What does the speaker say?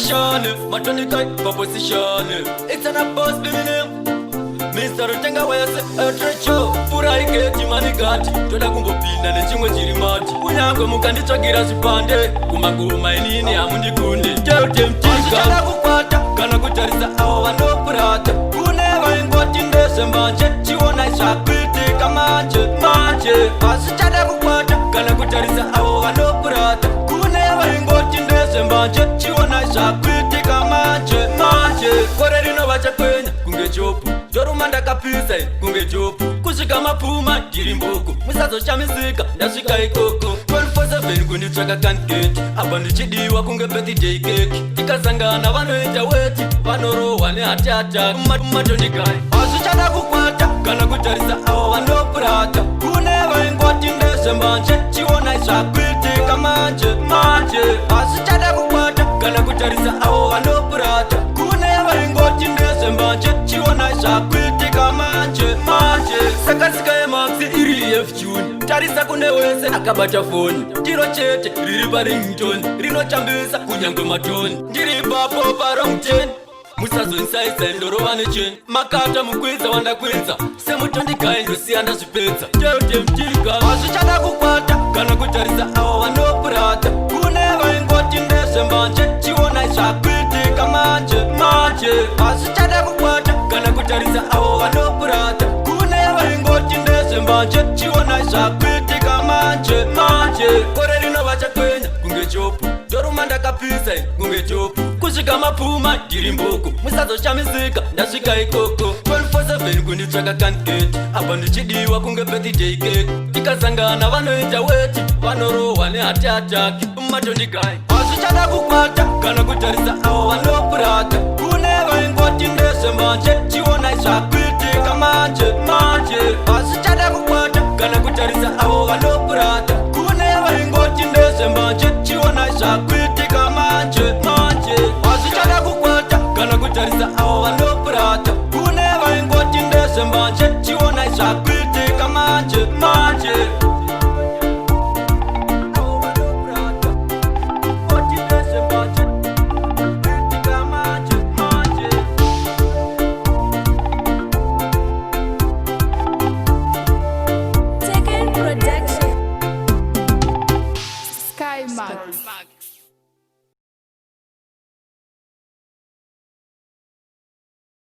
action, matoni kai proposition. It's an boss name. Mr. Rutenga wese trecho pura iketi manigati toda kumbopinda nechimwe chiri mati unyangwe mukanditsvagira zvipande kumaguma inini hamundikunde teute mtika kukwata kana kutarisa avo vanopurata kune vaingoti ndezvemanje chiona zvakuitika manje asi chada kukwata kana kutarisa avo vanopurata kune vaingoti ndezvemanje chiona zvakuitika manje kore rinova chakwenya kunge chopu Doruma ndakapisa kunge jopu kusvika mapuma ndiri mboko musazoshamisika ndasvika ikoko 24/7 kunditsvaka candidate apa ndichidiwa kunge birthday cake tikasangana vanoita weti vanorohwa nehati attack matonigai hazvichada kukwata kana kutarisa avo vanopurata kune vaingoti ndezvemanje chiona zvakuitika manje hazvichada kukwata kana kutarisa avo vanopurata kune vaingoti ndezvemanje chiona zvakuitika manje saka sika yemaxi iri yefjuni tarisa kune wese akabata foni ndiro chete riri paringtoni rinochambisa kunyangwe matoni ndiri ipapo parongten musazonisaisa indorova necheni makata mukwidza wandakwidza semutondigai ndosiya ndazvipedza teute mtika hazvichada kukwata kana kutarisa avo vanopurata kune vaingoti ndezvemanje chiona zvakuitika manje hazvichada kukwata kana kutarisa avo vanopurata kune vaingoti ndezvemanje chiona zvakuitika manje kore rinova chakwenya kunge chopu doruma ndakapisa kunge chopu kusvika mapuma ndiri mboko musazoshamisika ndasvika ikoko 24/7 kunditsvaka candidate apa ndichidiwa kunge birthday cake tikasangana vanoita weti vanorohwa nehati attack matondigai hazvichada kukwata kana kutarisa avo vanopurata kune vaingoti ndezvemanje chiona zvakuitika manje hazvichada kukwata kana kutarisa avo vanopurata